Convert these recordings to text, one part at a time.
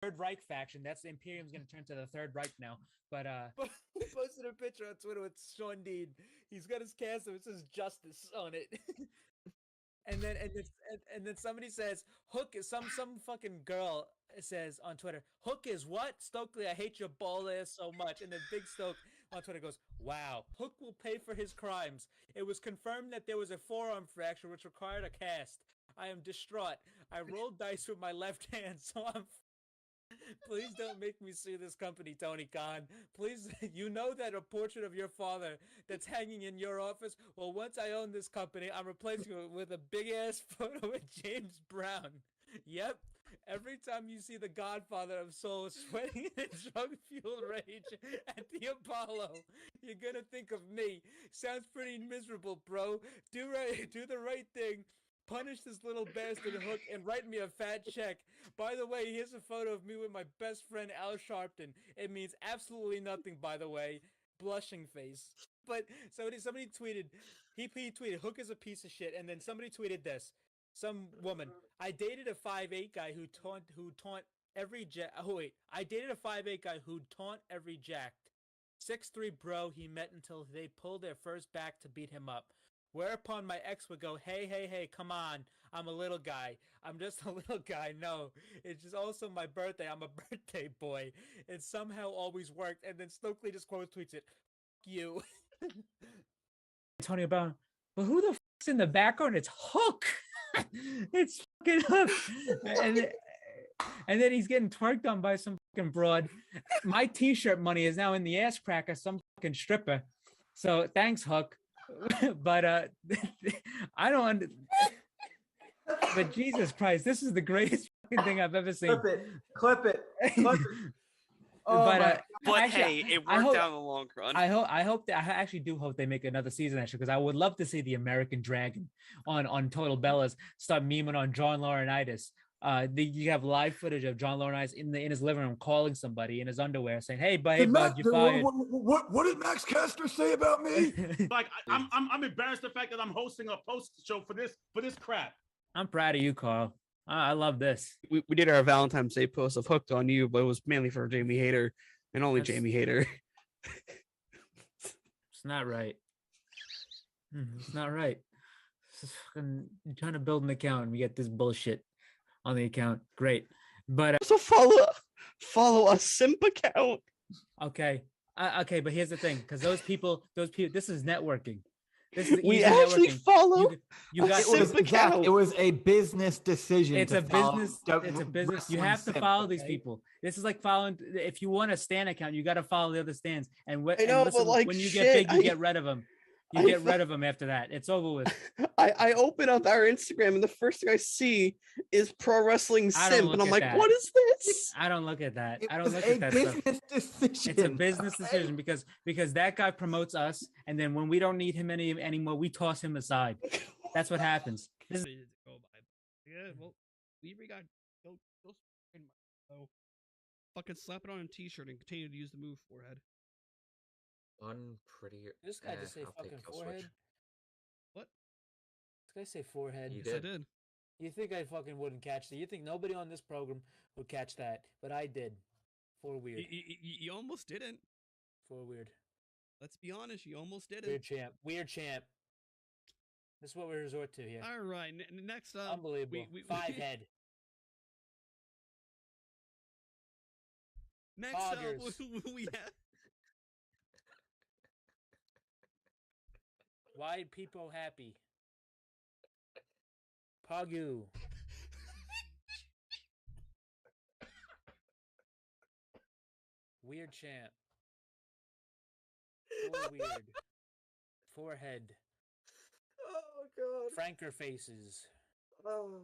Third Reich faction. That's the Imperium's going to turn to the Third Reich now. But he posted a picture on Twitter with Sean Dean. He's got his castle. It says justice on it. and then somebody says Hook is some fucking girl says on Twitter, Hook is what? Stokely, I hate your ball ass so much. And then Big Stoke on Twitter goes, wow, Hook will pay for his crimes. It was confirmed that there was a forearm fracture which required a cast. I am distraught. I rolled dice with my left hand, so I'm... Please don't make me sue this company, Tony Khan. Please, you know that a portrait of your father that's hanging in your office? Well, once I own this company, I'm replacing it with a big-ass photo of James Brown. Yep. Every time you see the Godfather of Soul sweating in drug-fueled rage at the Apollo, you're gonna think of me. Sounds pretty miserable, bro. Do the right thing. Punish this little bastard Hook and write me a fat check. By the way, here's a photo of me with my best friend Al Sharpton. It means absolutely nothing, by the way. Blushing face. But somebody tweeted, he tweeted, Hook is a piece of shit, and then somebody tweeted this. Some woman, I dated a 5'8" guy who taunt every jack. Oh wait, I dated a 5'8" guy who taunt every jacked. 6'3" bro he met until they pulled their first back to beat him up. Whereupon my ex would go, hey, come on. I'm a little guy. I'm just a little guy. No, it's just also my birthday. I'm a birthday boy. It somehow always worked. And then Stokely just quote tweets it. Fuck you. Antonio Brown, but who the fuck's in the background? It's Hook. It's fucking Hook. And then he's getting twerked on by some fucking broad. My t-shirt money is now in the ass crack of some fucking stripper. So thanks, Hook. But I don't. But Jesus Christ, this is the greatest fucking thing I've ever seen. Clip it. But actually, hey, it worked out in the long run. I actually do hope they make another season actually, because I would love to see the American Dragon on Total Bellas start memeing on John Laurinaitis. You have live footage of John Laurinaitis in his living room calling somebody in his underwear saying, "Hey, bud, you fired." What did Max Caster say about me? Like I'm embarrassed the fact that I'm hosting a post show for this crap. I'm proud of you, Carl. I love this. We did our Valentine's Day post of Hooked on You, but it was mainly for Jamie Hayter and only Jamie Hayter. It's not right. It's not right. It's fucking trying to build an account and we get this bullshit on the account. Great. But also follow a simp account. Okay. Okay, but here's the thing, because those people, this is networking. We actually networking. follow. You got it was a business decision. It's a business. You have to follow these people. This is like following. If you want a stan account, you got to follow the other stans. And when you get big, you get rid of them. You get rid of them after that. It's over with. I open up our Instagram and the first thing I see is Pro Wrestling Simp, and I'm like, what is this? I don't look at that. I don't look at that stuff. Decision. It's a business decision because that guy promotes us, and then when we don't need him anymore, we toss him aside. That's what happens. Yeah, well, Libri got go fucking slap it on a t-shirt and continue to use the move forehead. Did this guy just say fucking forehead? What? This guy say forehead? Yes, I did. You think I fucking wouldn't catch that? You think nobody on this program would catch that? But I did. For weird. You almost didn't. For weird. Let's be honest, you almost didn't. Weird champ. This is what we resort to here. All right, next up. Unbelievable. Five head. Next Poggers. Up, we have. Why people happy? Pagu. Weird champ. Weird. Forehead. Oh god. Franker faces. Oh.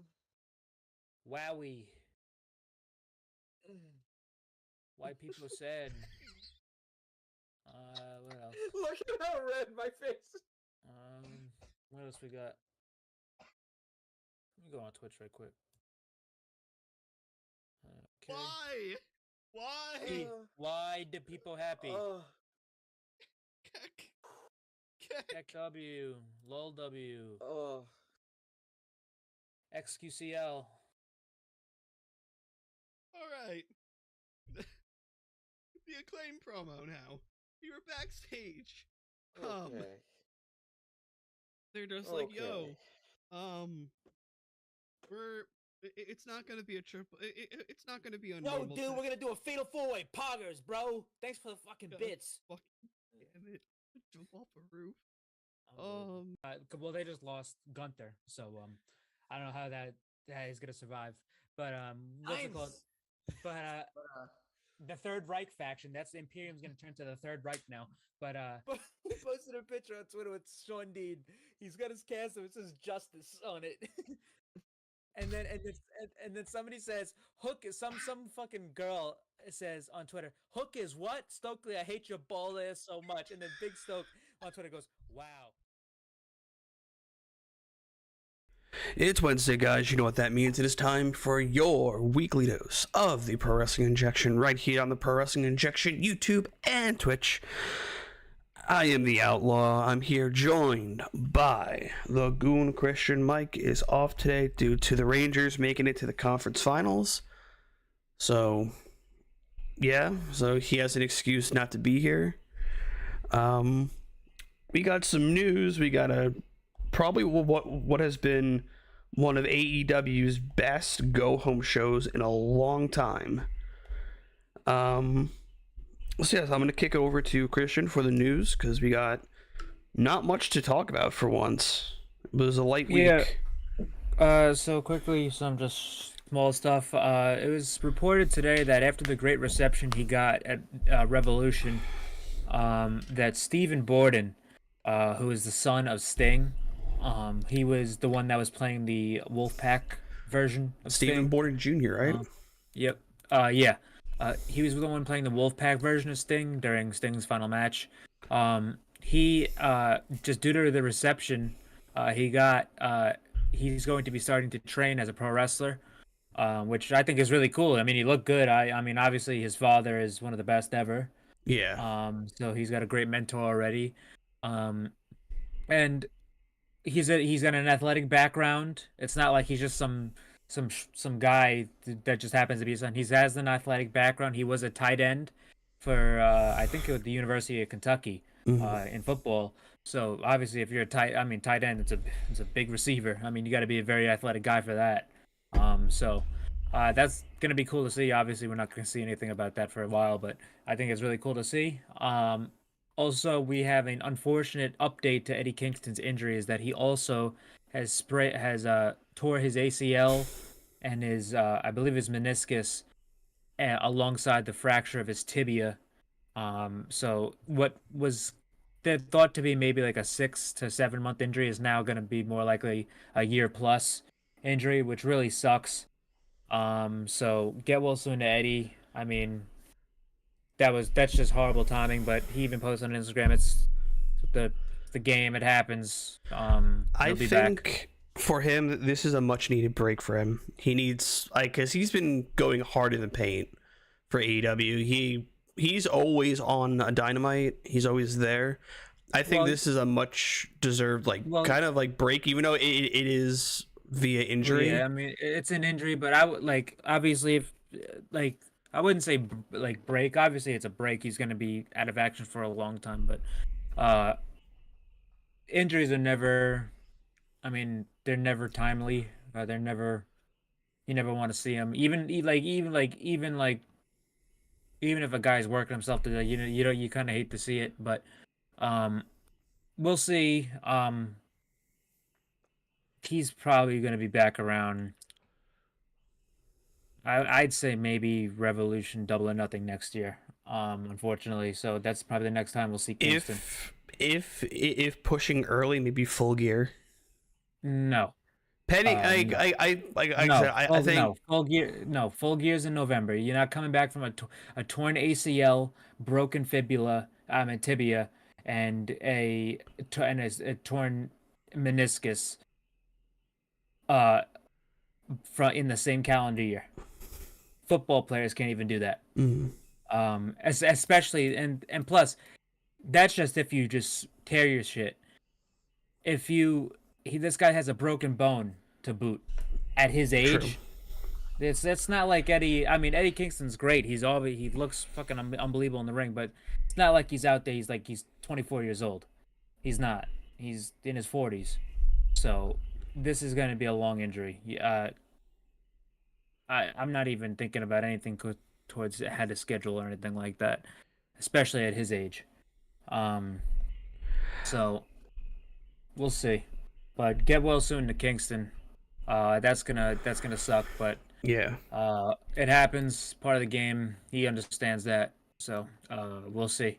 Wowie. Why people sad. What else? Look at how red my face is. What else we got? Let me go on Twitch right quick. Okay. Why do people happy? KW, LOLW, XQCL. All right. Acclaim promo now. We were backstage. Okay. They're just like, yo, it's not gonna be a triple. It's not gonna be a No, normal. dude, we're gonna do a fatal four-way. Poggers, bro. Thanks for the fucking bits. Fuck, damn it! Jump off a roof. Well, they just lost Gunther, so I don't know how that is gonna survive. But what's it called? But the Third Reich faction. That's the Imperium's gonna turn to the Third Reich now. But He posted a picture on Twitter with Sean Dean. He's got his castle. It says "Justice" on it. and then somebody says Hook is some fucking girl says on Twitter, Hook is what? Stokely, I hate your ball ass so much. And then Big Stoke on Twitter goes, wow. It's Wednesday, guys. You know what that means. It is time for your weekly dose of the Pro Wrestling Injection right here on the Pro Wrestling Injection YouTube and Twitch. I am the Outlaw. I'm here joined by the Goon Christian. Mike is off today due to the Rangers making it to the conference finals. So, yeah. So he has an excuse not to be here. We got some news. We got probably what has been one of AEW's best go-home shows in a long time. So yes, I'm going to kick it over to Christian for the news, because we got not much to talk about for once. It was a light week. So quickly, some just small stuff. It was reported today that after the great reception he got at Revolution, that Stephen Borden, who is the son of Sting, he was the one that was playing the Wolfpack version of Stephen Borden Jr., right? Yep. Yeah. He was the one playing the Wolfpack version of Sting during Sting's final match. He just due to the reception, he's going to be starting to train as a pro wrestler, which I think is really cool. I mean, he looked good. I mean, obviously his father is one of the best ever. Yeah. So he's got a great mentor already. And he's got an athletic background. It's not like he's just some guy that just happens to be his son. He has an athletic background. He was a tight end for I think at the University of Kentucky in football. So obviously, if you're a tight end, it's a big receiver. I mean, you got to be a very athletic guy for that. So that's gonna be cool to see. Obviously, we're not gonna see anything about that for a while, but I think it's really cool to see. Also, we have an unfortunate update to Eddie Kingston's injury, is that he also has tore his ACL and his I believe his meniscus alongside the fracture of his tibia. So what was thought to be maybe like a 6 to 7 month injury is now going to be more likely a year plus injury, which really sucks. So get well soon to Eddie. I mean, that's just horrible timing, but he even posted on Instagram, it's the game, it happens. I think for him, this is a much needed break for him. He needs, because he's been going hard in the paint for AEW. He's always on a Dynamite. He's always there. I think this is a much deserved kind of break, even though it is via injury. Yeah, I mean, it's an injury, but I would obviously if I wouldn't say break. Obviously, it's a break. He's going to be out of action for a long time, but injuries are never. I mean, they're never timely. They're never. You never want to see them. Even if a guy's working himself to you kind of hate to see it, but we'll see. He's probably going to be back around. I'd say maybe Revolution Double or Nothing next year. Unfortunately, so that's probably the next time we'll see Kingston. If pushing early, maybe Full Gear. No. Penny, I think Full Gear's in November. You're not coming back from a torn ACL, broken fibula, tibia, and a torn meniscus. In the same calendar year. Football players can't even do that. Especially and plus, that's just if you just tear your shit. If this guy has a broken bone to boot at his age. It's not like Eddie. I mean, Eddie Kingston's great. He looks fucking unbelievable in the ring, but it's not like he's out there. He's 24 years old. He's not. He's in his 40s. So this is going to be a long injury. I'm not even thinking about anything towards ahead of schedule or anything like that, especially at his age. So we'll see. But get well soon to Kingston. That's gonna suck, but Yeah. it happens. Part of the game. He understands that. So we'll see.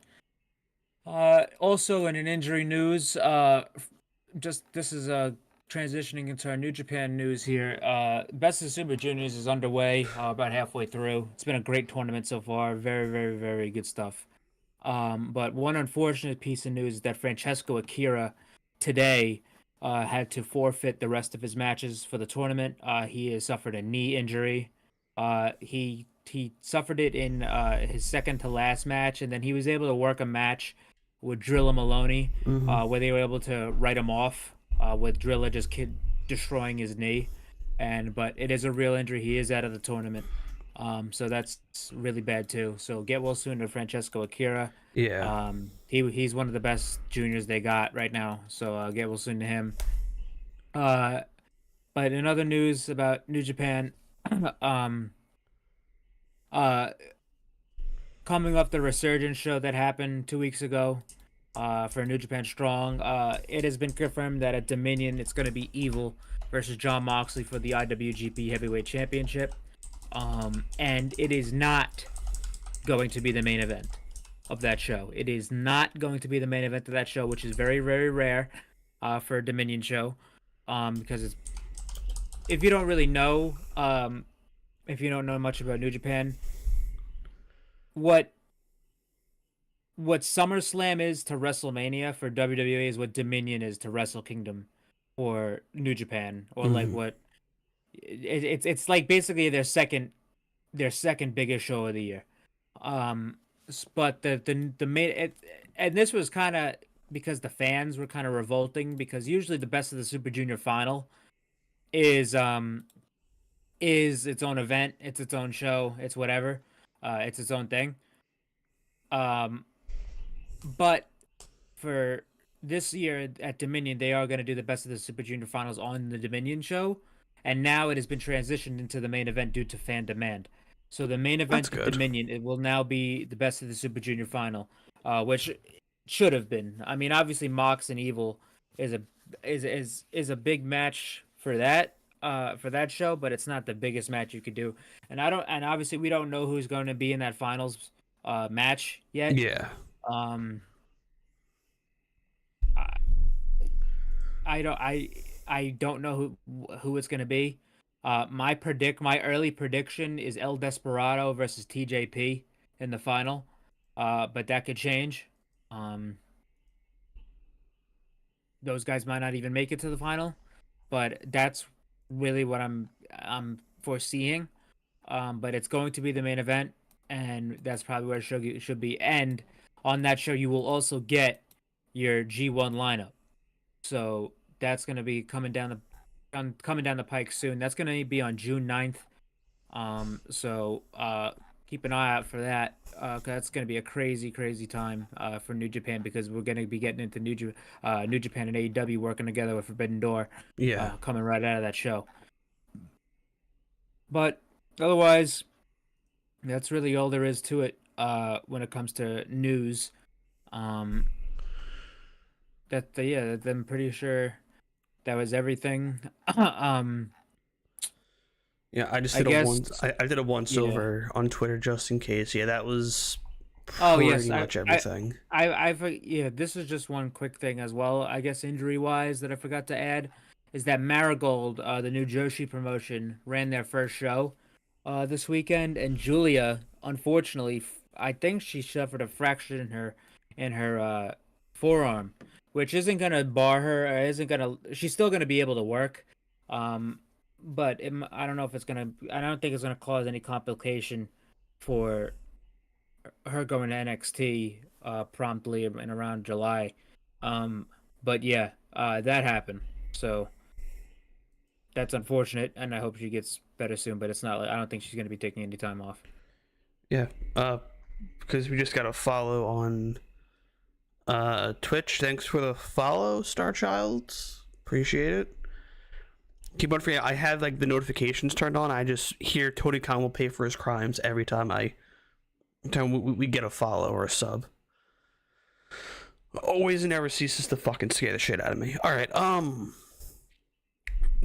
Also, in an injury news, this is transitioning into our New Japan news here. Best of Super Juniors is underway, about halfway through. It's been a great tournament so far. Very, very, very good stuff. But one unfortunate piece of news is that Francesco Akira today had to forfeit the rest of his matches for the tournament. He has suffered a knee injury. He suffered it in his second to last match, and then he was able to work a match with Drilla Maloney, where they were able to write him off, with Drilla just destroying his knee. But it is a real injury. He is out of the tournament. So that's really bad too. So get well soon to Francesco Akira. Yeah. He's one of the best juniors they got right now. So get well soon to him. But in other news about New Japan, coming off the Resurgence show that happened 2 weeks ago, for New Japan Strong, it has been confirmed that at Dominion it's going to be Evil versus Jon Moxley for the IWGP Heavyweight Championship. And it is not going to be the main event of that show. It is not going to be the main event of that show, which is very, very rare for a Dominion show. Because if you don't really know, if you don't know much about New Japan, what SummerSlam is to WrestleMania for WWE is what Dominion is to Wrestle Kingdom for New Japan, or like what it's like basically their second biggest show of the year. But the main and this was kind of because the fans were kind of revolting, because usually the Best of the Super Junior final is its own event, it's its own show, it's whatever, it's its own thing. But for this year at Dominion, they are going to do the Best of the Super Junior finals on the Dominion show, and now it has been transitioned into the main event due to fan demand. So the main event at Dominion, it will now be the Best of the Super Junior final, which should have been. I mean, obviously Mox and Evil is a big match for that show, but it's not the biggest match you could do. And obviously we don't know who's going to be in that finals match yet. Yeah. I don't know who it's gonna be. My early prediction is El Desperado versus TJP in the final, but that could change. Those guys might not even make it to the final, but that's really what I'm foreseeing. But it's going to be the main event, and that's probably where it should be. And on that show, you will also get your G1 lineup. So that's going to be coming down the pike soon. That's going to be on June 9th. So keep an eye out for that. 'Cause that's going to be a crazy, crazy time for New Japan, because we're going to be getting into New Japan and AEW working together with Forbidden Door. Yeah. Coming right out of that show. But otherwise, that's really all there is to it when it comes to news. I'm pretty sure that was everything. Yeah, I just I did guess- I did a once yeah. over on Twitter just in case. Yeah, that was Oh, pretty yes, much everything. This is just one quick thing as well. I guess injury wise that I forgot to add is that Marigold, the new Joshi promotion, ran their first show this weekend, and Julia, unfortunately, I think she suffered a fracture in her forearm, which isn't gonna bar her. She's still gonna be able to work. But I don't know if I don't think it's gonna cause any complication for her going to NXT promptly in around July. But yeah, that happened. So that's unfortunate, and I hope she gets better soon. But it's not like I don't think she's gonna be taking any time off. Yeah, because we just got a follow on Twitch. Thanks for the follow, Starchild. Appreciate it. Keep on forgetting, I had like the notifications turned on. I just hear Tony Khan will pay for his crimes every time we get a follow or a sub. Always and never ceases to fucking scare the shit out of me. All right,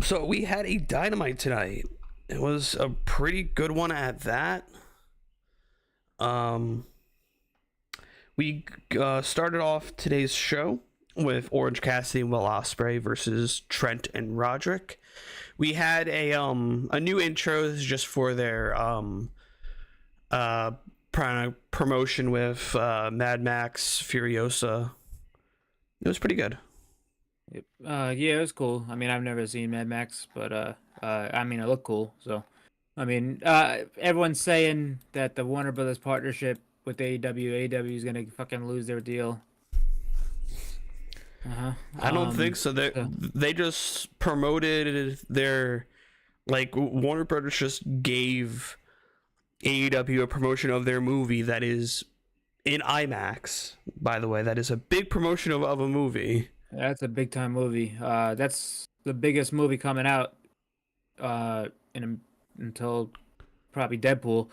so we had a Dynamite tonight. It was a pretty good one at that. We started off today's show with Orange Cassidy and Will Ospreay versus Trent and Roderick. We had a new intro. This is just for their promotion with Mad Max Furiosa. It was pretty good. Yeah, it was cool. I mean, I've never seen Mad Max, but I mean, it looked cool. So, I mean, everyone's saying that the Warner Brothers partnership with AEW is gonna fucking lose their deal. I don't think so. They just promoted their, like, Warner Brothers just gave AEW a promotion of their movie that is in IMAX. By the way, that is a big promotion of a movie. That's a big time movie. That's the biggest movie coming out until probably Deadpool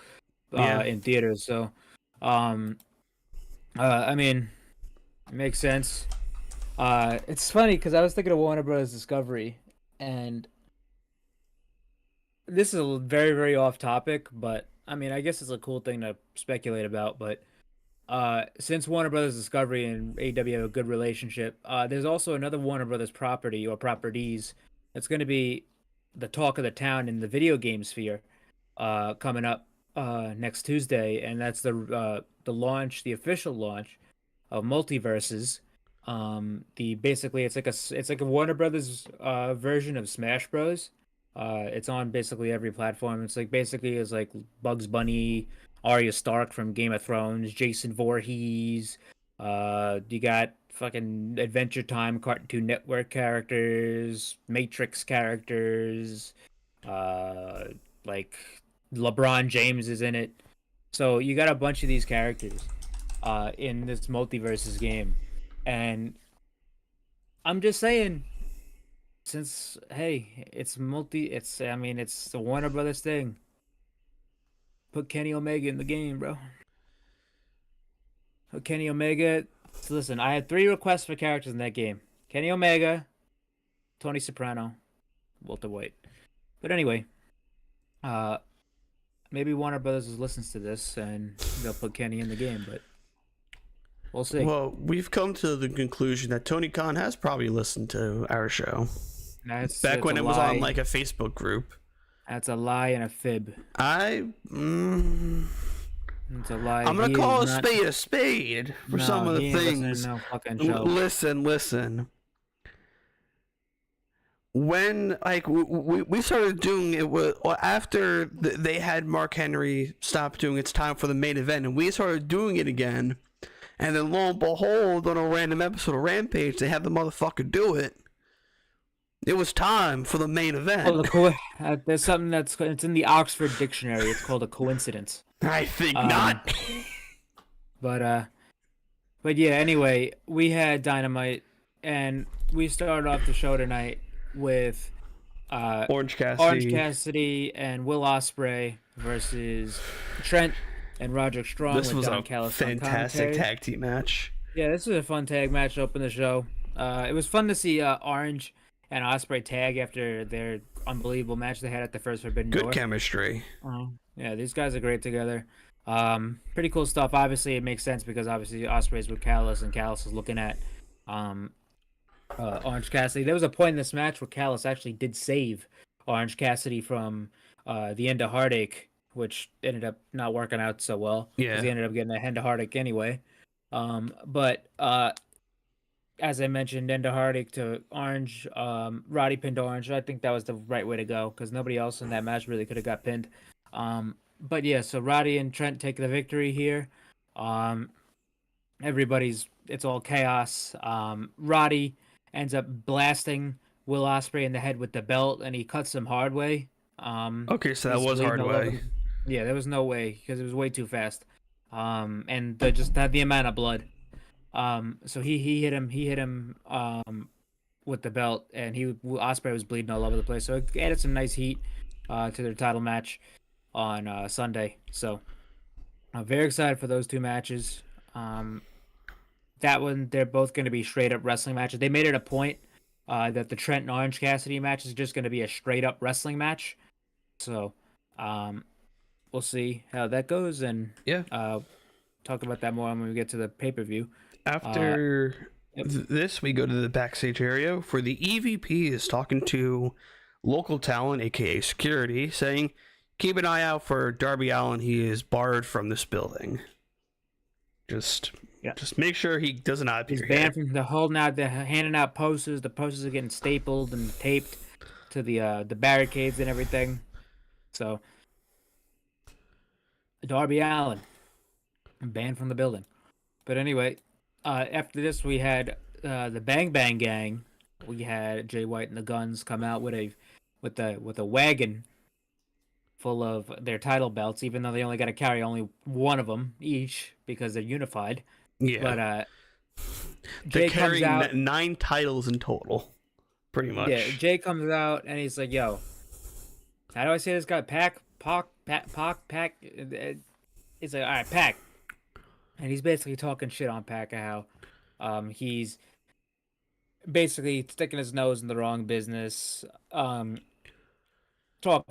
in theaters. So, I mean, it makes sense. It's funny because I was thinking of Warner Bros. Discovery, and this is a very, very off topic, but I mean, I guess it's a cool thing to speculate about. But since Warner Brothers Discovery and AEW have a good relationship, there's also another Warner Brothers property or properties that's going to be the talk of the town in the video game sphere coming up next Tuesday, and that's the official launch of Multiverses. Basically it's like a Warner Brothers version of Smash Bros. It's on basically every platform. It's like basically it's like Bugs Bunny, Arya Stark from Game of Thrones, Jason Voorhees. You got fucking Adventure Time Cartoon Network characters, Matrix characters. Like LeBron James is in it. So you got a bunch of these characters in this Multiverses game. And I'm just saying, since it's the Warner Brothers thing. Put Kenny Omega in the game, bro. Put Kenny Omega. So listen, I had 3 requests for characters in that game: Kenny Omega, Tony Soprano, Walter White. But anyway, maybe Warner Brothers listens to this and they'll put Kenny in the game, but we'll see. Well, we've come to the conclusion that Tony Khan has probably listened to our show. Back when it was on like a Facebook group. That's a lie and a fib. It's a lie. I'm gonna call a spade for some of the things. Listen. When like we started doing it after they had Mark Henry stop doing It's Time for the Main Event, and we started doing it again, and then lo and behold, on a random episode of Rampage, they had the motherfucker do it. It was time for the main event. There's something it's in the Oxford Dictionary. It's called a coincidence. I think not. But yeah. Anyway, we had Dynamite, and we started off the show tonight with Orange Cassidy and Will Ospreay versus Trent and Roderick Strong. This was a fantastic tag team match. Yeah, this was a fun tag match to open the show. It was fun to see Orange and Ospreay tag after their unbelievable match they had at the first Forbidden Door. Good chemistry. Yeah, these guys are great together. Pretty cool stuff. Obviously, it makes sense because obviously Ospreay's with Callis, and Callis is looking at Orange Cassidy. There was a point in this match where Callis actually did save Orange Cassidy from the end of Heartache, which ended up not working out so well. Yeah, because he ended up getting a end of Heartache anyway. But as I mentioned, end of Heartache to Orange. Roddy pinned Orange. I think that was the right way to go because nobody else in that match really could have got pinned. But yeah, so Roddy and Trent take the victory here. It's all chaos. Roddy ends up blasting Will Ospreay in the head with the belt, and he cuts him hard way. Okay, so that he's was bleeding hard all over way. the- Yeah, there was no way because it was way too fast. And just had the amount of blood. So he hit him with the belt, and Ospreay was bleeding all over the place. So it added some nice heat to their title match on Sunday. So I'm very excited for those two matches. That one, they're both going to be straight up wrestling matches. They made it a point that the Trent and Orange Cassidy match is just going to be a straight up wrestling match. So we'll see how that goes, and Yeah. talk about that more when we get to the pay-per-view. After this, we go to the backstage area where the EVP is talking to local talent, aka security, saying, "Keep an eye out for Darby Allin. He is barred from this building. Just make sure he does not appear He's here." banned from they're handing out posters. The posters are getting stapled and taped to the barricades and everything. So Darby Allin banned from the building. But anyway, after this we had the Bang Bang Gang. We had Jay White and the Guns come out with a wagon full of their title belts, even though they only got to carry only one of them each because they're unified. Yeah. But They Jay carry comes out. 9 titles in total, pretty much. Yeah, Jay comes out and he's like, "Yo, how do I say this guy? Pac. He's like, all right, Pac," and he's basically talking shit on Pac, how he's basically sticking his nose in the wrong business, talking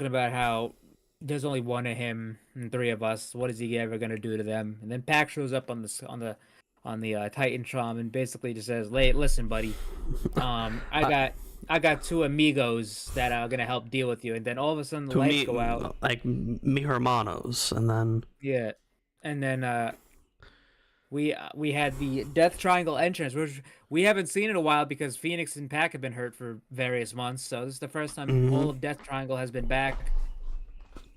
about how there's only one of him and 3 of us. What is he ever gonna do to them? And then Pac shows up on the Titantron and basically just says, "Listen, buddy, I got 2 amigos that are gonna help deal with you." And then all of a sudden the lights go out. Like mi hermanos, and then Yeah, and then we had the Death Triangle entrance, which we haven't seen in a while because Phoenix and Pac have been hurt for various months. So this is the first time all of Death Triangle has been back.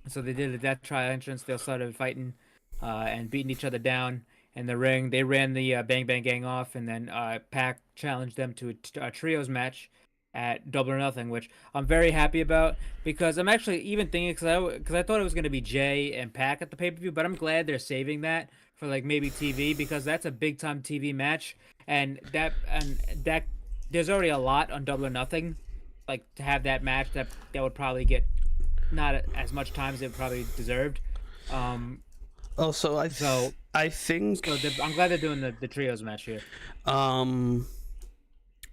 So they did a Death Triangle entrance. They started fighting and beating each other down in the ring. They ran the Bang Bang Gang off, and then Pac challenged them to a trios match at Double or Nothing, which I'm very happy about because I'm actually even thinking because I thought it was going to be Jay and Pac at the pay-per-view, but I'm glad they're saving that for like maybe TV because that's a big time TV match, and that there's already a lot on Double or Nothing, like to have that match that would probably get not as much time as it probably deserved. also I think I'm glad they're doing the trios match here.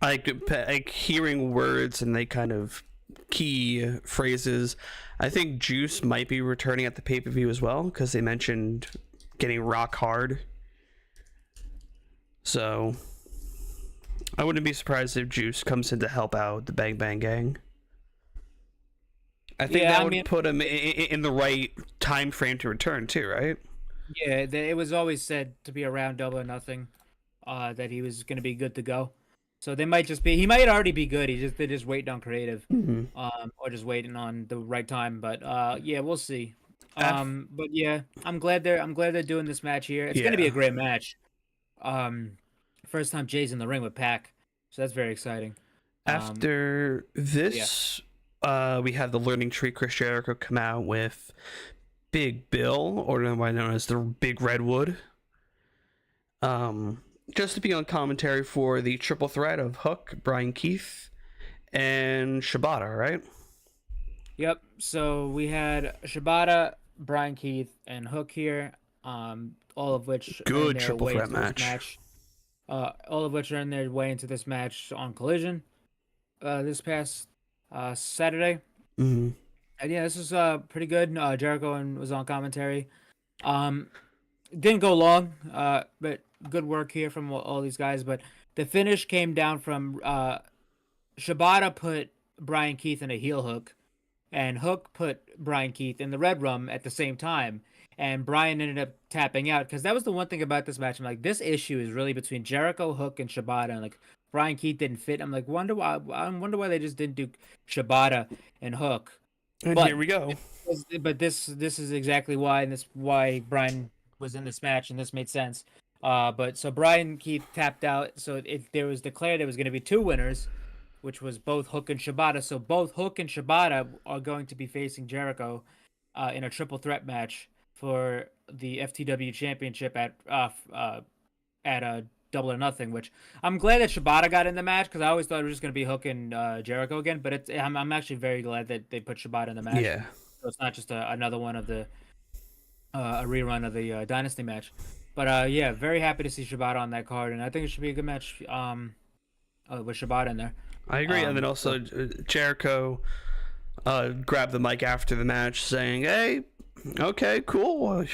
like hearing words and they kind of key phrases. I think Juice might be returning at the pay-per-view as well because they mentioned getting rock hard. So I wouldn't be surprised if Juice comes in to help out the Bang Bang Gang. I think that would put him in the right time frame to return too, right? Yeah, it was always said to be around Double or Nothing, that he was going to be good to go. So they might he might already be good. They're just waiting on creative, or just waiting on the right time. But yeah, we'll see. But yeah, I'm glad they're doing this match here. It's going to be a great match. First time Jay's in the ring with Pac, so that's very exciting. After this, we have the Learning Tree Chris Jericho come out with Big Bill, or known as the Big Redwood. Just to be on commentary for the triple threat of Hook, Brian Keith, and Shibata, right? Yep. So we had Shibata, Brian Keith, and Hook here. All of which good triple threat match. All of which are in their way into this match on Collision this past Saturday. Mm-hmm. And yeah, this was pretty good. Jericho was on commentary. Didn't go long, but good work here from all these guys. But the finish came down from Shibata put Brian Keith in a heel hook, and Hook put Brian Keith in the Red Rum at the same time. And Brian ended up tapping out because that was the one thing about this match. I'm like, this issue is really between Jericho, Hook, and Shibata. And like Brian Keith didn't fit. I'm like, I wonder why they just didn't do Shibata and Hook. And but here we go. But this is exactly why, and this why Brian was in this match, and this made sense. But so Brian Keith tapped out. So there was declared there was going to be 2 winners which was both Hook and Shibata. So both Hook and Shibata are going to be facing Jericho in a triple threat match for the FTW Championship at Double or Nothing. Which I'm glad that Shibata got in the match because I always thought it was just going to be Hook and Jericho again. But I'm actually very glad that they put Shibata in the match. Yeah. So it's not just another one of the a rerun of the Dynasty match. But yeah, very happy to see Shibata on that card, and I think it should be a good match with Shibata in there. I agree. And then also Jericho grabbed the mic after the match saying, hey, okay, cool.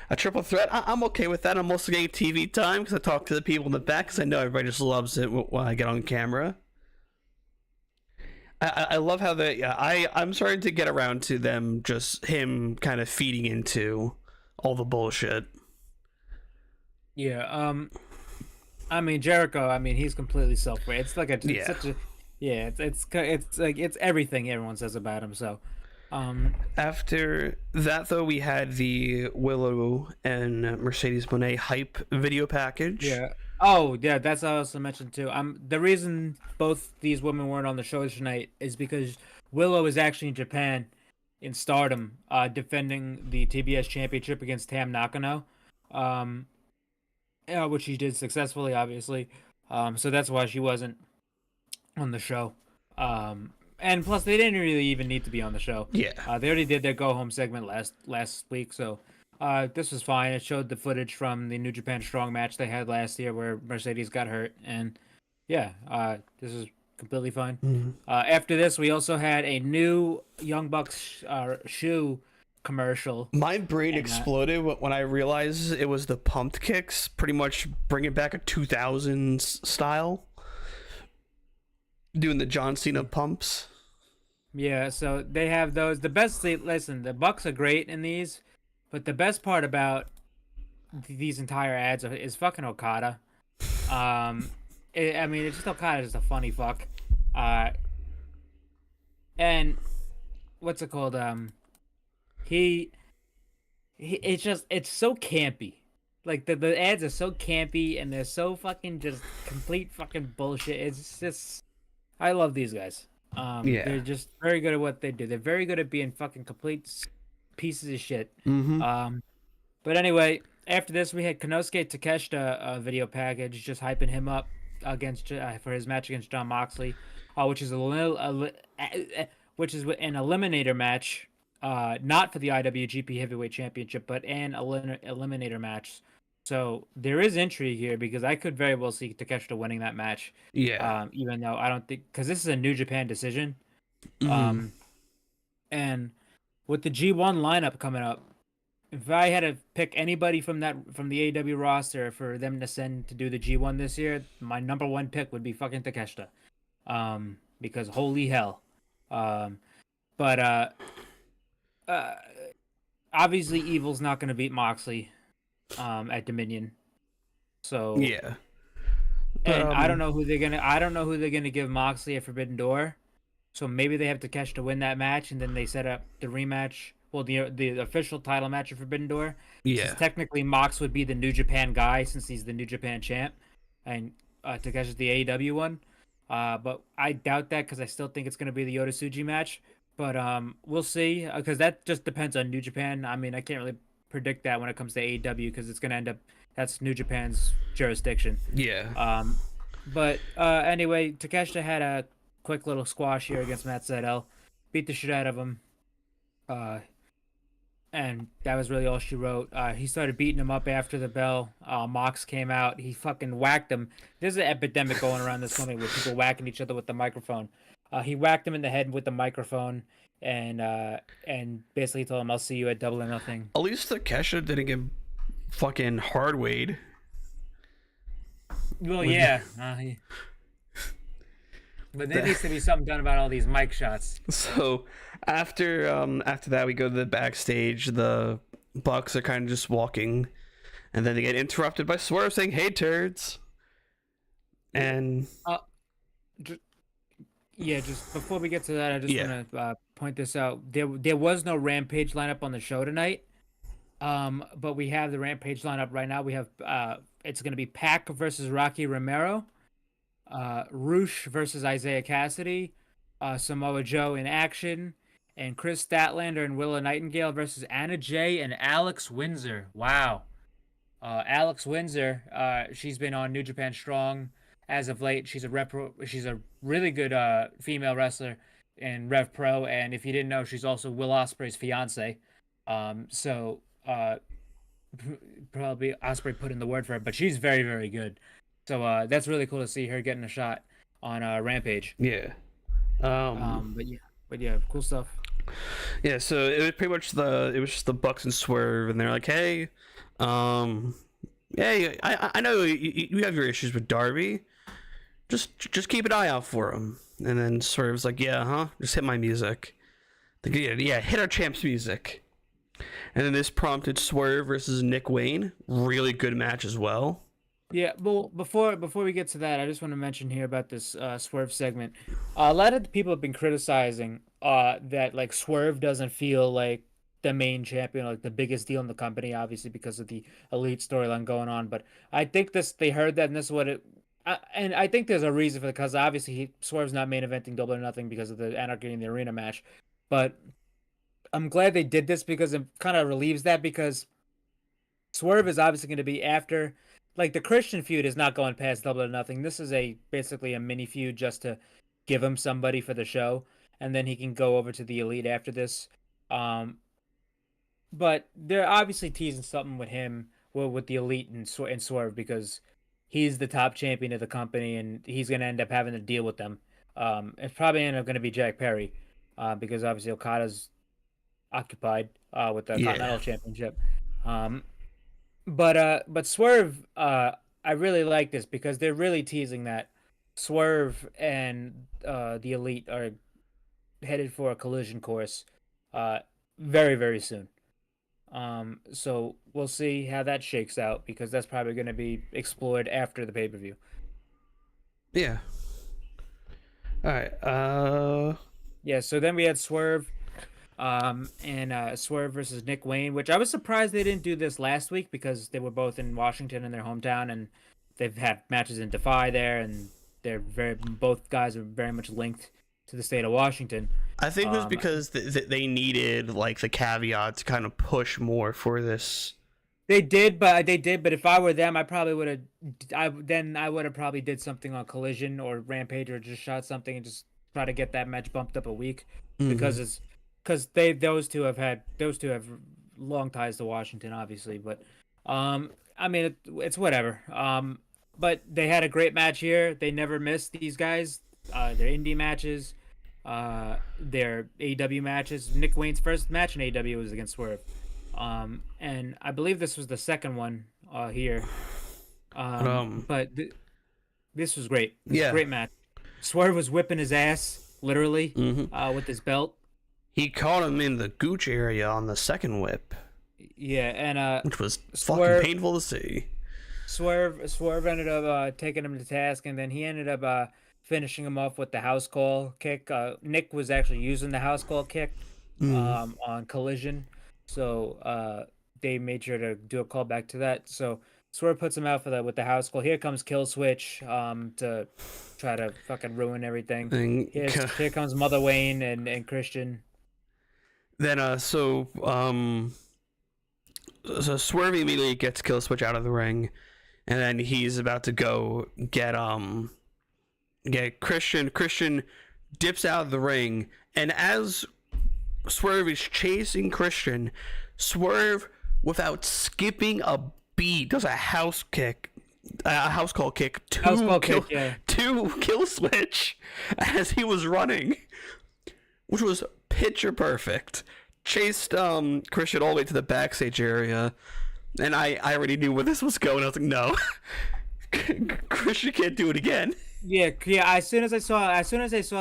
A triple threat. I'm okay with that. I'm also getting TV time because I talk to the people in the back because I know everybody just loves it when I get on camera. I love how I'm starting to get around to them, just him kind of feeding into all the bullshit. Yeah, I mean Jericho. I mean he's completely self-aware. It's like it's like it's everything everyone says about him. So, after that though, we had the Willow and Mercedes Moné hype video package. Yeah. Oh yeah, that's what I also mentioned too. The reason both these women weren't on the show tonight is because Willow is actually in Japan, in Stardom, defending the TBS Championship against Tam Nakano. Which she did successfully, obviously. So that's why she wasn't on the show. And plus, they didn't really even need to be on the show. Yeah. They already did their go home segment last week, so this was fine. It showed the footage from the New Japan Strong match they had last year, where Mercedes got hurt, and yeah, this is completely fine. Mm-hmm. After this, we also had a new Young Bucks shoe commercial. My brain exploded when I realized it was the pumped kicks, pretty much bringing back a 2000s style, doing the John Cena pumps. Yeah, so they have those. Listen, the Bucks are great in these, but the best part about these entire ads is fucking Okada. I mean, it's just Okada is just a funny fuck. And what's it called? It's so campy. Like the ads are so campy and they're so fucking just complete fucking bullshit. It's just, I love these guys. Yeah. They're just very good at what they do. They're very good at being fucking complete pieces of shit. Mm-hmm. But anyway, after this we had Konosuke Takeshita video package, just hyping him up against for his match against Jon Moxley, which is an eliminator match. Not for the IWGP Heavyweight Championship, but an eliminator match. So there is intrigue here because I could very well see Takeshita winning that match. Yeah. Even though I don't think, because this is a New Japan decision. Mm-hmm. And with the G1 lineup coming up, if I had to pick anybody from the AEW roster for them to send to do the G1 this year, my number one pick would be fucking Takeshita. Because holy hell. Obviously Evil's not going to beat Moxley at Dominion. So yeah. And I don't know who they're gonna give Moxley a Forbidden Door. So maybe they have Takeshi to win that match, and then they set up the rematch. Well, the official title match of Forbidden Door. Yeah. Since technically Mox would be the New Japan guy since he's the New Japan champ, and Takeshi's the AEW one. But I doubt that because I still think it's gonna be the Yoda-Tsuji match. But we'll see because that just depends on New Japan. I mean, I can't really predict that when it comes to AEW because it's gonna end up that's New Japan's jurisdiction. Yeah. But anyway, Takeshita had a quick little squash here against Matt Sydal, beat the shit out of him. And that was really all she wrote. He started beating him up after the bell. Mox came out. He fucking whacked him. There's an epidemic going around this company with people whacking each other with the microphone. He whacked him in the head with the microphone and basically told him, "I'll see you at Double or Nothing." At least Takeshita didn't get fucking hard weighed. Well, yeah. But there needs to be something done about all these mic shots. So after that, we go to the backstage. The Bucks are kind of just walking, and then they get interrupted by Swerve saying, "Hey, turds!" And just before we get to that, I just want to point this out. There was no Rampage lineup on the show tonight, but we have the Rampage lineup right now. We have it's going to be Pac versus Rocky Romero. Roosh versus Isaiah Cassidy, Samoa Joe in action, and Chris Statlander and Willow Nightingale versus Anna Jay and Alex Windsor. Wow. Alex Windsor, she's been on New Japan Strong as of late. She's a really good female wrestler in Rev Pro, and if you didn't know, she's also Will Ospreay's fiance. Probably Ospreay put in the word for her, but she's very, very good. So that's really cool to see her getting a shot on Rampage. Yeah. But yeah, cool stuff. Yeah, so it was pretty much it was just the Bucks and Swerve, and they're like, hey, yeah, I know you have your issues with Darby. Just keep an eye out for him. And then Swerve's like, yeah, just hit my music. Like, yeah, hit our champ's music. And then this prompted Swerve versus Nick Wayne. Really good match as well. Yeah, well, before we get to that, I just want to mention here about this Swerve segment. A lot of the people have been criticizing that like Swerve doesn't feel like the main champion, like the biggest deal in the company, obviously because of the Elite storyline going on. But I think they heard that, and this is what it. And I think there's a reason for it, because obviously Swerve's not main eventing Double or Nothing because of the Anarchy in the Arena match. But I'm glad they did this because it kind of relieves that, because Swerve is obviously going to be after. Like, the Christian feud is not going past Double or Nothing. This is basically a mini feud just to give him somebody for the show, and then he can go over to the Elite after this. But they're obviously teasing something with him, with the Elite and Swerve, because he's the top champion of the company, and he's going to end up having to deal with them. It's probably end up going to be Jack Perry, because obviously Okada's occupied with the Continental Championship. But Swerve, I really like this because they're really teasing that Swerve and the Elite are headed for a collision course very, very soon. So we'll see how that shakes out, because that's probably going to be explored after the pay-per-view. Yeah. All right. Yeah, so then we had Swerve and Swerve versus Nick Wayne, which I was surprised they didn't do this last week, because they were both in Washington in their hometown, and they've had matches in Defy there, and both guys are very much linked to the state of Washington. I think it was because they needed like the caveat to kind of push more for this. They did, but if I were them, I probably would have. I would have probably did something on Collision or Rampage, or just shot something and just try to get that match bumped up a week, because those two have long ties to Washington, obviously. But I mean, it's whatever. But they had a great match here. They never missed, these guys. Their indie matches, their AEW matches. Nick Wayne's first match in AEW was against Swerve, and I believe this was the second one here. But this was great. Great match. Swerve was whipping his ass, literally, with his belt. He caught him in the gooch area on the second whip. Yeah, and which was fucking painful to see. Swerve ended up taking him to task, and then he ended up finishing him off with the house call kick. Nick was actually using the house call kick on Collision, so they made sure to do a call back to that. So Swerve puts him out with the house call. Here comes Kill Switch to try to fucking ruin everything. Here comes Mother Wayne and Christian. Then so Swerve immediately gets Kill Switch out of the ring, and then he's about to go get Christian. Christian dips out of the ring, and as Swerve is chasing Christian, Swerve, without skipping a beat, does a house call kick to Kill Switch as he was running, which was picture perfect. Chased Christian all the way to the backstage area, and I already knew where this was going. I was like, no, Christian can't do it again. Yeah. As soon as I saw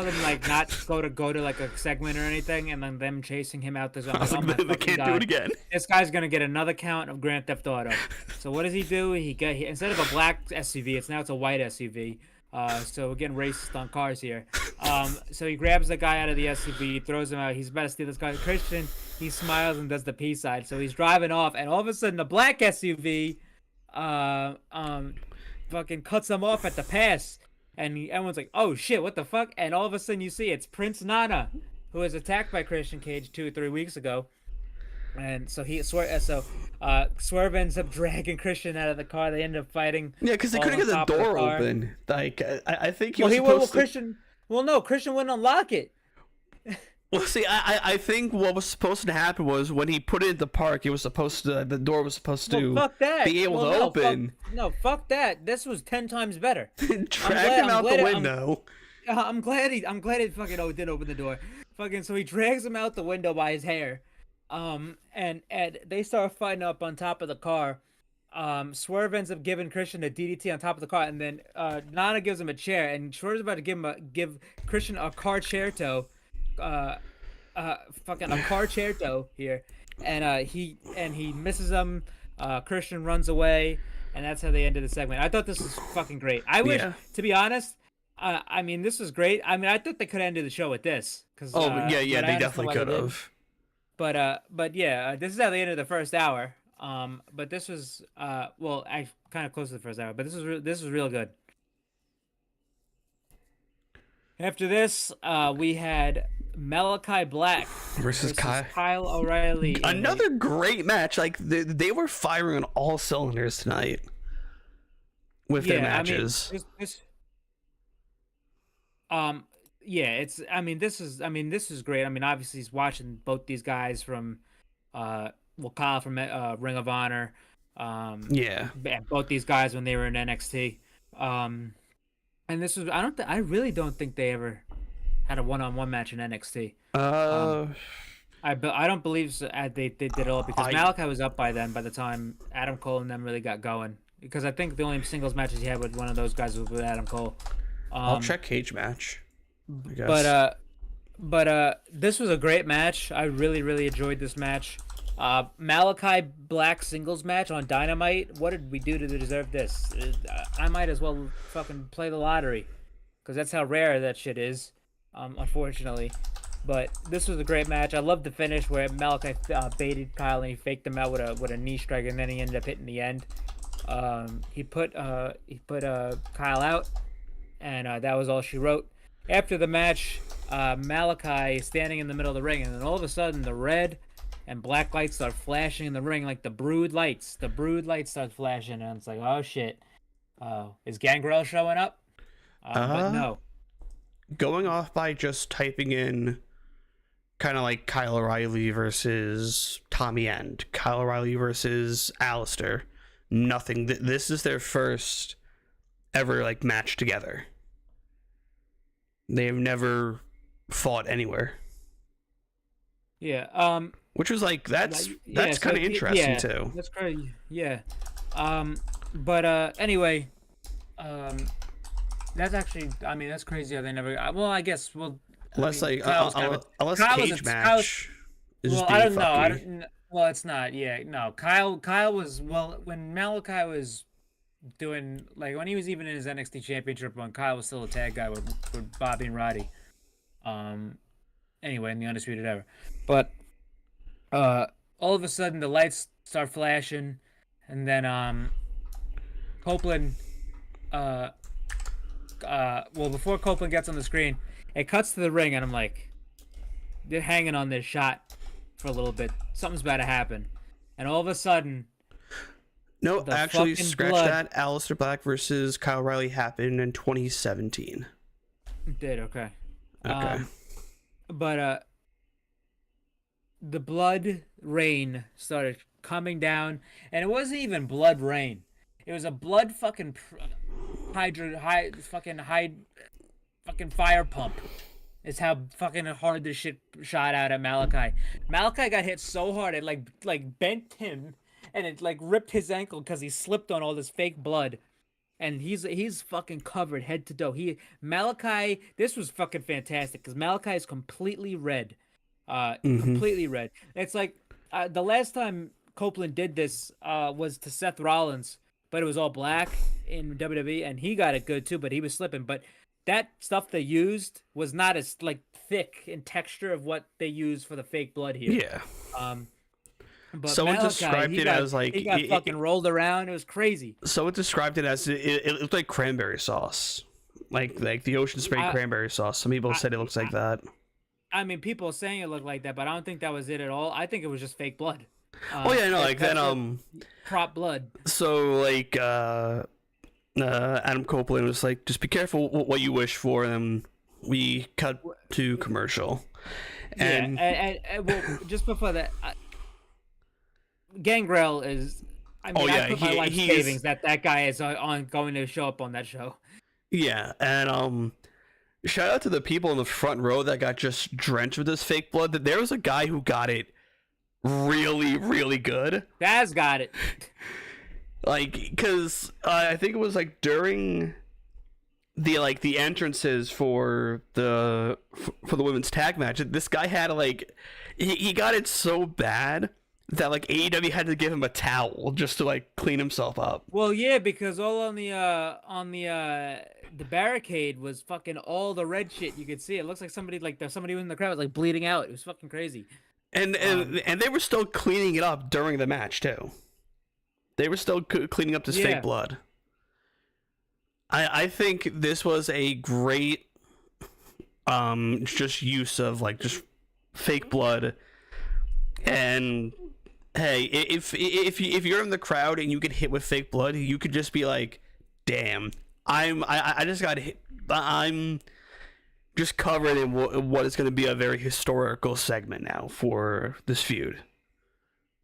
them like not go to like a segment or anything, and then them chasing him out the zone, they can't do it again. This guy's gonna get another count of Grand Theft Auto. So what does he do? He instead of a black SUV, it's a white SUV. So we're getting racist on cars here. So he grabs the guy out of the SUV, throws him out. He's about to steal this guy. Christian, he smiles and does the peace sign. So he's driving off, and all of a sudden the black SUV fucking cuts him off at the pass. and everyone's like, "Oh shit, what the fuck?" And all of a sudden, you see it's Prince Nana, who was attacked by Christian Cage 2 or 3 weeks ago, and so Swerve ends up dragging Christian out of the car. They end up fighting. Yeah, because they all couldn't on get the top of door car. open. Like, I think he Well, was he will supposed to... Christian. Well, no, Christian wouldn't unlock it. Well, see, I think what was supposed to happen was when he put it in the park, it was supposed to, the door was supposed to Well, fuck that. be able Well, to no, open. Fuck that. This was 10 times better. Drag him out the window. I'm glad he fucking did open the door. Fucking so he drags him out the window by his hair. And they start fighting up on top of the car. Swerve ends up giving Christian a DDT on top of the car, and then Nana gives him a chair, and Swerve's about to give Christian a concerto, fucking a concerto here, and he misses him. Christian runs away, and that's how they ended the segment. I thought this was fucking great. I wish, to be honest, I mean, this was great. I mean, I thought they could have ended the show with this. Cause, they they definitely could have. But yeah, this is how they ended the first hour. But this was well, I kind of close to the first hour, but this was real good. After this, we had Malakai Black versus Kyle O'Reilly. Another great match. Like they were firing on all cylinders tonight with their matches. This is great. I mean, obviously he's watching both these guys from Kyle from Ring of Honor. Both these guys when they were in NXT. And this was I really don't think they ever had a one-on-one match in NXT. I don't believe so, they did it all because Malakai was up by then by the time Adam Cole and them really got going. Because I think the only singles matches he had with one of those guys was with Adam Cole. I'll check cage match. I guess. But this was a great match. I really, really enjoyed this match. Malakai Black singles match on Dynamite. What did we do to deserve this? I might as well fucking play the lottery, because that's how rare that shit is, unfortunately. But this was a great match. I loved the finish where Malakai baited Kyle and he faked him out with a knee strike, and then he ended up hitting the end. He put Kyle out, and that was all she wrote. After the match, Malakai is standing in the middle of the ring, and then all of a sudden the red and black lights start flashing in the ring, like the brood lights. The brood lights start flashing, and it's like, oh shit, is Gangrel showing up? But no. Going off by just typing in kind of like Kyle O'Reilly versus Tommy End, Kyle O'Reilly versus Alistair. Nothing. This is their first ever like match together. They've never fought anywhere. Yeah. Which was like that's kind of interesting too. That's crazy. Yeah. But anyway, that's actually, I mean, that's crazy how they never. Well, I guess unless cage match is well, being I don't know. fuckery. Well, it's not. Yeah, no. Kyle was when Malakai was doing, like, when he was even in his NXT Championship run, Kyle was still a tag guy with Bobby and Roddy. Anyway, in the Undisputed Era. But all of a sudden the lights start flashing, and then Copeland before Copeland gets on the screen, it cuts to the ring, and I'm like, they're hanging on this shot for a little bit. Something's about to happen. And all of a sudden, no, actually, scratch blood. that. Aleister Black versus Kyle O'Reilly happened in 2017. It did, okay. Okay. But the blood rain started coming down, and it wasn't even blood rain. It was a blood fucking fucking fire pump. Is how fucking hard this shit shot out at Malakai. Malakai got hit so hard it like bent him, and it like ripped his ankle because he slipped on all this fake blood. And he's fucking covered head to toe. Malakai, this was fucking fantastic because Malakai is completely red. Completely red. It's like the last time Copeland did this was to Seth Rollins, but it was all black in WWE, and he got it good too, but he was slipping. But that stuff they used was not as like thick in texture of what they used for the fake blood here. Yeah. But someone Malakai, described it as like he got fucking rolled around. It was crazy. Someone described it as it looked like cranberry sauce. like the ocean spray cranberry sauce. Some people said it looks like that. I mean, people are saying it looked like that, but I don't think that was it at all. I think it was just fake blood. Oh yeah, no, like then prop blood. So like Adam Copeland was like, just be careful what you wish for, and then we cut to commercial. And well, just before that, Gangrel is. I mean, I put my life savings that guy is going to show up on that show. Yeah, and shout out to the people in the front row that got just drenched with this fake blood. That there was a guy who got it really, really good. Daz got it. Like, because I think it was like during the entrances for the women's tag match, this guy had like he got it so bad that like AEW had to give him a towel just to like clean himself up. Well, yeah, because all on the barricade was fucking all the red shit you could see. It looks like somebody in the crowd was like bleeding out. It was fucking crazy. And they were still cleaning it up during the match too. They were still cleaning up this fake blood. I think this was a great just use of like just fake blood. And hey, if you're in the crowd and you get hit with fake blood, you could just be like, damn, I just got hit. I'm just covered in what is going to be a very historical segment now for this feud.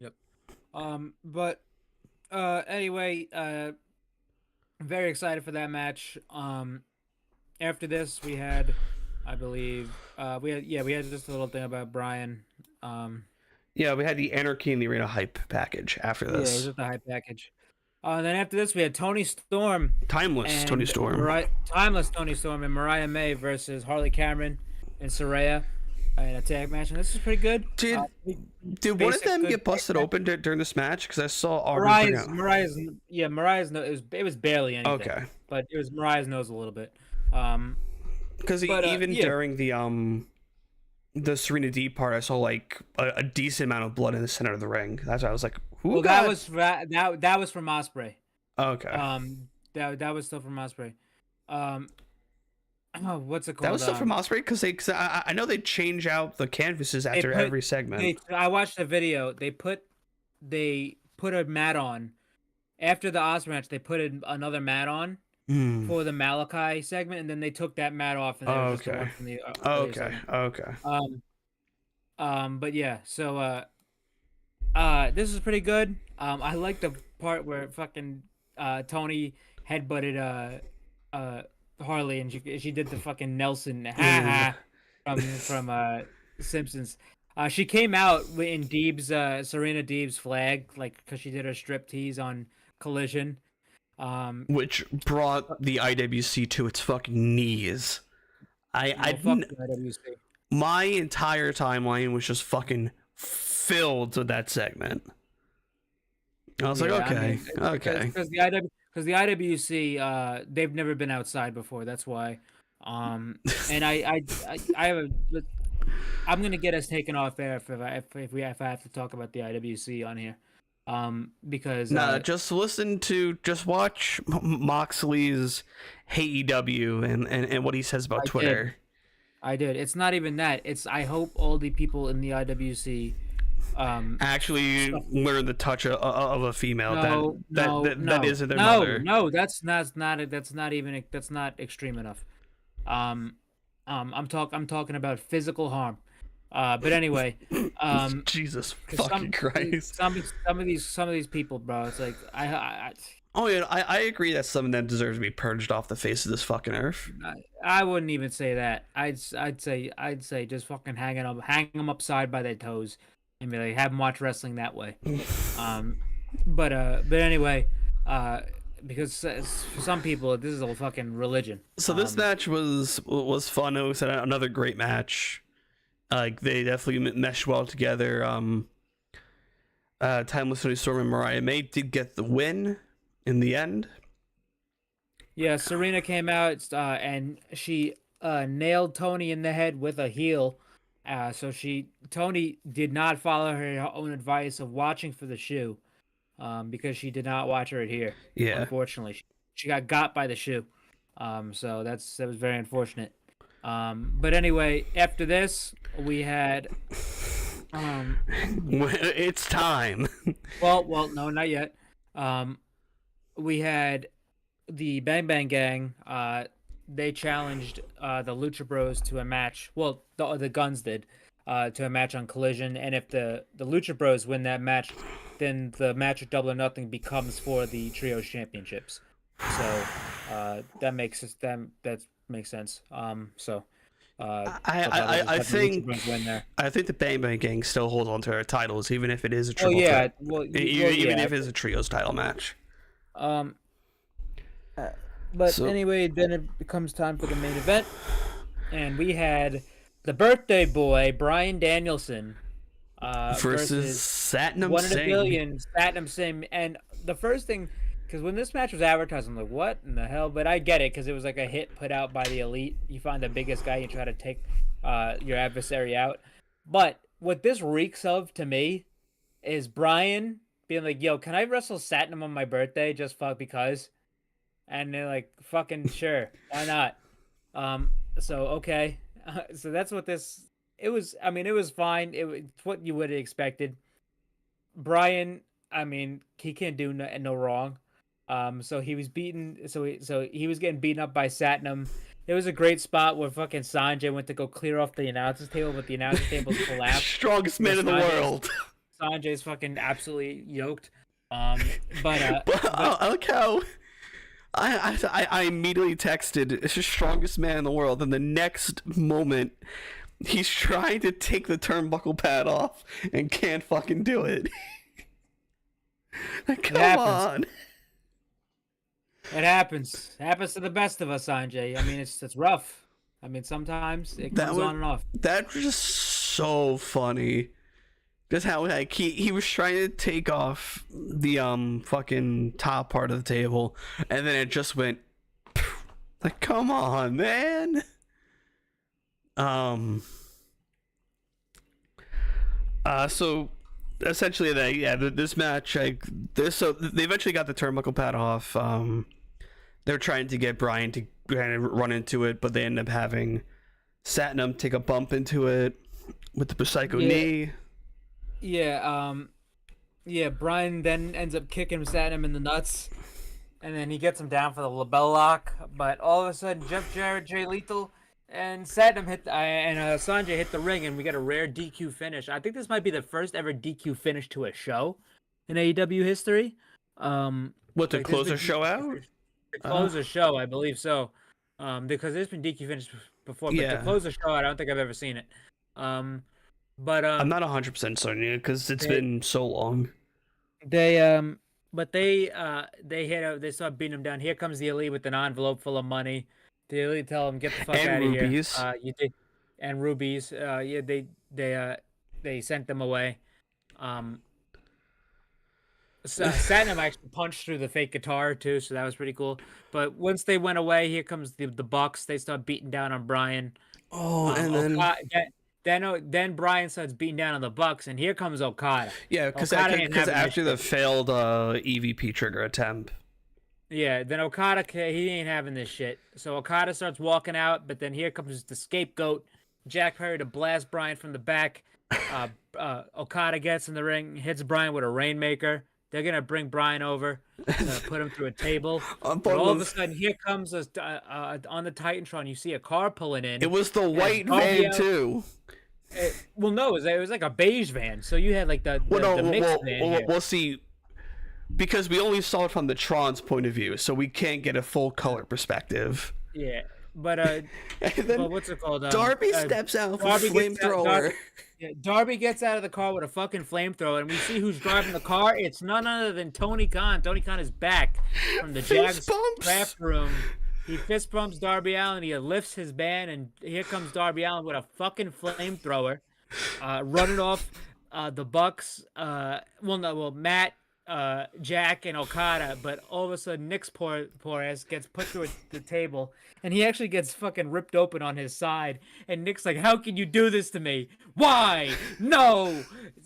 Yep. But anyway, very excited for that match. After this, we had, I believe, we had just a little thing about Bryan. Yeah, we had the Anarchy in the Arena hype package after this. Yeah, it was just the hype package. Then after this, we had Toni Storm. Timeless Toni Storm. Timeless Toni Storm and Mariah May versus Harley Cameron and Saraya in a tag match. And this is pretty good. Did one of them get busted open during this match? Because I saw Mariah's nose. It was barely anything. Okay. But it was Mariah's nose a little bit. Because even during the Serena Deeb part, I saw like a decent amount of blood in the center of the ring. That's why I was like, that was from Ospreay. Okay. That was still from Ospreay. What's it called? That was still from Ospreay because I know they change out the canvases after every segment. I watched the video. They put a mat on after the Ospreay match. They put another mat on for the Malakai segment, and then they took that mat off. And was just the one from the okay. But yeah, so this is pretty good. I like the part where fucking Toni headbutted Harley, and she did the fucking Nelson from Simpsons. She came out in Serena Deeb's flag, like, because she did her striptease on Collision. Which brought the IWC to its fucking knees. Fuck the IWC. My entire timeline was just fucking filled with that segment. I was like, okay. Because the IWC, they've never been outside before. That's why. And I I'm gonna get us taken off air if I have to talk about the IWC on here. Because just watch Moxley's AEW and what he says about Twitter. I did. It's not even that. I hope all the people in the IWC actually learn the touch of a female that isn't their mother. No, that's not extreme enough. I'm talking about physical harm. But anyway, Jesus fucking Christ. Some of these people, bro. It's like I agree that some of them deserve to be purged off the face of this fucking earth. I wouldn't even say that. I'd say just fucking hang them upside by their toes and be like, have them watch wrestling that way. But anyway, because for some people this is a fucking religion. So this match was fun. It was another great match. Like, they definitely meshed well together. Timeless Toni Storm and Mariah May did get the win in the end. Yeah, Serena came out and she nailed Toni in the head with a heel. So Toni did not follow her own advice of watching for the shoe, because she did not watch her adhere. Yeah, unfortunately, she got by the shoe. So that was very unfortunate. But anyway, after this, we had It's time. well, no, not yet. We had the Bang Bang Gang. They challenged the Lucha Bros to a match. Well, the Guns did to a match on Collision, and if the Lucha Bros win that match, then the match at Double or Nothing becomes for the Trios Championships. So that makes sense. I think the Bang Bang Gang still holds on to their titles, even if it is a triple threat. Even if it's a trios title match. Anyway, then it becomes time for the main event, and we had the birthday boy Bryan Danielson versus Satnam one in a Singh. billion Satnam Singh. And the first thing, because when this match was advertised, I'm like, what in the hell? But I get it, because it was like a hit put out by the Elite. You find the biggest guy, you try to take your adversary out. But what this reeks of to me is Bryan being like, yo, can I wrestle Satnam on my birthday just because? And they're like, fucking sure, why not? So okay, so that's what this. It was. I mean, it was fine. It's what you would have expected. Bryan, I mean, he can't do no wrong. So he was beaten. So he was getting beaten up by Satnam. There was a great spot where fucking Sanjay went to go clear off the announcer's table, but the announcer's table collapsed. Strongest man in the world. Sanjay's fucking absolutely yoked. I like how I immediately texted, "It's the strongest man in the world," and the next moment he's trying to take the turnbuckle pad off and can't fucking do it. Come on. It happens. It happens to the best of us, Sanjay. I mean, it's rough. I mean, sometimes it comes on and off. That was just so funny. Just how like he was trying to take off the fucking top part of the table, and then it just went like, come on, man. So essentially this match, so they eventually got the turnbuckle pad off. They're trying to get Bryan to kind of run into it, but they end up having Satnam take a bump into it with the Psycho knee. Yeah, Bryan then ends up kicking Satnam in the nuts, and then he gets him down for the labella lock. But all of a sudden, Jeff Jarrett, Jay Lethal, and Satnam Sanjay hit the ring, and we got a rare DQ finish. I think this might be the first ever DQ finish to a show in AEW history. What, to close a show out? To close a show, I believe so. Because there's been DQ finishes before, but to close a show out, I don't think I've ever seen it. But I'm not 100% certain because it's been so long. They start beating him down. Here comes the Elite with an envelope full of money. The Elite tell him, get the fuck out of here. You did, and rubies. They sent them away. Satnam actually punched through the fake guitar too, so that was pretty cool. But once they went away, here comes the Bucks. They start beating down on Bryan. And then Bryan starts beating down on the Bucks, and here comes Okada. Yeah, because after the failed EVP trigger attempt. Yeah, then Okada, he ain't having this shit. So Okada starts walking out, but then here comes the scapegoat, Jack Perry, to blast Bryan from the back. Okada gets in the ring, hits Bryan with a Rainmaker. They're going to bring Bryan over, put him through a table. But all of a sudden, here comes on the Titantron, you see a car pulling in. It was the white van, too. No, it was like a beige van. So you had like the mixed van. We'll see. Because we only saw it from the Tron's point of view, so we can't get a full color perspective. Yeah, but what's it called? Darby steps out with a flamethrower. Darby gets out of the car with a fucking flamethrower, and we see who's driving the car. It's none other than Tony Khan. Tony Khan is back from the Jags draft room. He fist bumps Darby Allin. He lifts his band, and here comes Darby Allin with a fucking flamethrower, running off the Bucks. Matt, Jack, and Okada. But all of a sudden, Nick's poor ass gets put through the table, and he actually gets fucking ripped open on his side. And Nick's like, "How can you do this to me? Why? No!"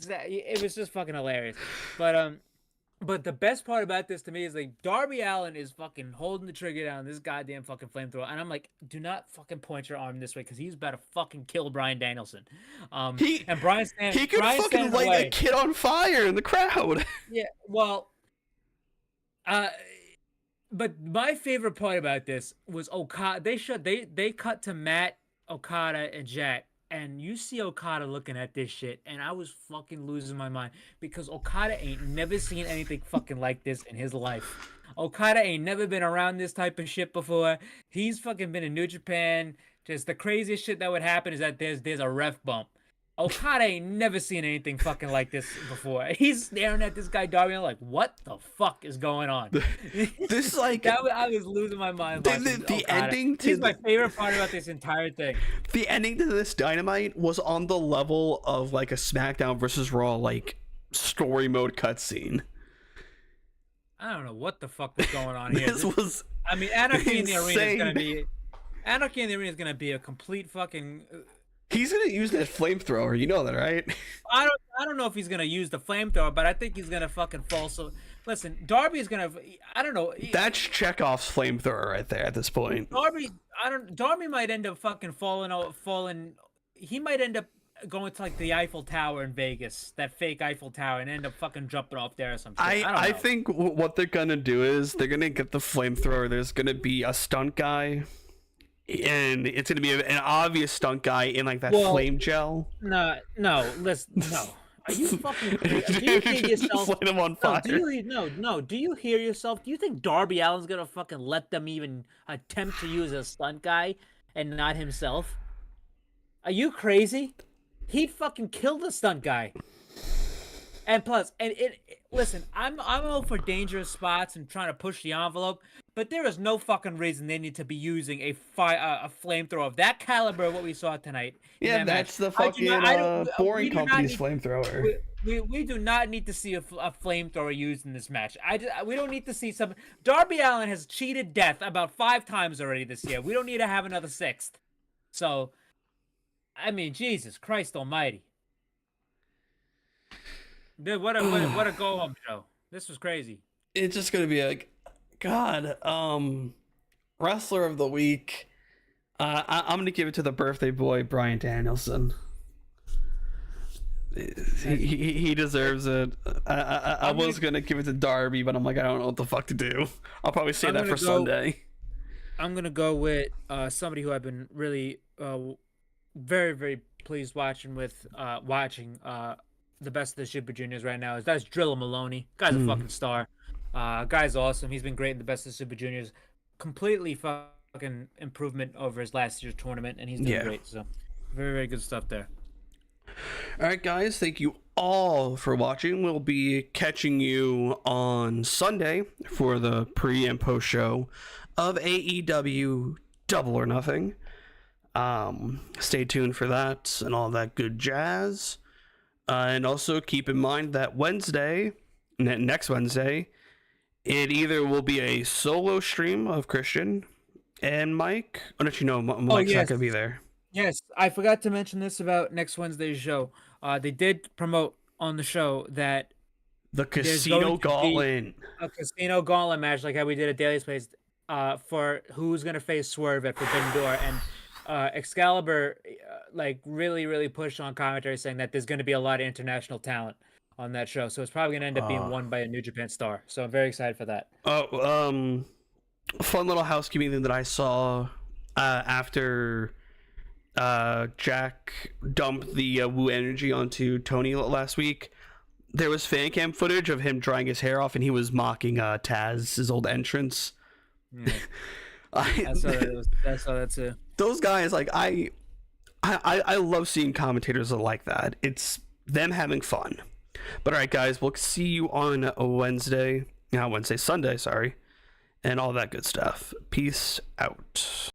It was just fucking hilarious. But But the best part about this to me is like Darby Allin is fucking holding the trigger down this goddamn fucking flamethrower, and I'm like, do not fucking point your arm this way because he's about to fucking kill Bryan Danielson. And Brian He could fucking light a kid on fire in the crowd. Yeah, well, but my favorite part about this was Okada. They cut to Matt, Okada, and Jack. And you see Okada looking at this shit, and I was fucking losing my mind because Okada ain't never seen anything fucking like this in his life. Okada ain't never been around this type of shit before. He's fucking been in New Japan. Just the craziest shit that would happen is that there's a ref bump. Okada ain't never seen anything fucking like this before. He's staring at this guy Darby and like, what the fuck is going on? This like I was losing my mind. The ending to He's my favorite part about this entire thing. The ending to this Dynamite was on the level of like a SmackDown versus Raw like story mode cutscene. I don't know what the fuck was going on here. This was. I mean, Anarchy in the Arena is insane. gonna be. Anarchy in the Arena is gonna be a complete fucking. He's gonna use that flamethrower, you know that, right? I don't know if he's gonna use the flamethrower, but I think he's gonna fucking fall. So listen, Darby is gonna. I don't know. That's Chekhov's flamethrower right there at this point. Darby might end up fucking falling. He might end up going to like the Eiffel Tower in Vegas, that fake Eiffel Tower, and end up fucking jumping off there or something. I think what they're gonna do is they're gonna get the flamethrower. There's gonna be a stunt guy. And it's gonna be an obvious stunt guy in like that flame gel. No, listen, no. Are you fucking crazy? Do you hear yourself? Light him on fire. No. Do you hear yourself? Do you think Darby Allin's gonna fucking let them even attempt to use a stunt guy and not himself? Are you crazy? He'd fucking kill the stunt guy. And plus, listen, I'm all for dangerous spots and trying to push the envelope, but there is no fucking reason they need to be using a flamethrower of that caliber of what we saw tonight. Yeah, that's the fucking Boring Company's flamethrower. We do not need to see a flamethrower used in this match. We don't need to see some. Darby Allin has cheated death about 5 times already this year. We don't need to have another 6th. So, I mean, Jesus Christ Almighty. Dude, what a go home show. This was crazy. It's just gonna be like, God, wrestler of the week. I'm gonna give it to the birthday boy, Bryan Danielson. He deserves it. I was gonna give it to Darby, but I'm like, I don't know what the fuck to do. I'll probably say that for Sunday. I'm gonna go with somebody who I've been really very, very pleased watching the best of the Super Juniors right now. That's Drilla Maloney. Guy's a fucking star. Guy's awesome. He's been great in the best of the Super Juniors. Completely fucking improvement over his last year's tournament, and he's doing great. So very, very good stuff there. All right, guys. Thank you all for watching. We'll be catching you on Sunday for the pre and post show of AEW Double or Nothing. Stay tuned for that and all that good jazz. And also keep in mind that next Wednesday, it either will be a solo stream of Christian and Mike. I'll let you know Mike's not going to be there. Yes, I forgot to mention this about next Wednesday's show. They did promote on the show that the Casino Gauntlet. A Casino Gauntlet match like how we did at Daily's Place for who's going to face Swerve at Forbidden Door. And Excalibur really, really pushed on commentary saying that there's going to be a lot of international talent on that show. So it's probably going to end up being won by a New Japan star. So I'm very excited for that. Fun little housekeeping thing that I saw after Jack dumped the Woo Energy onto Tony last week. There was fan cam footage of him drying his hair off and he was mocking Taz's old entrance. Yeah. I saw that too. Those guys, like, I love seeing commentators like that. It's them having fun. But all right, guys, we'll see you on Sunday, sorry, and all that good stuff. Peace out.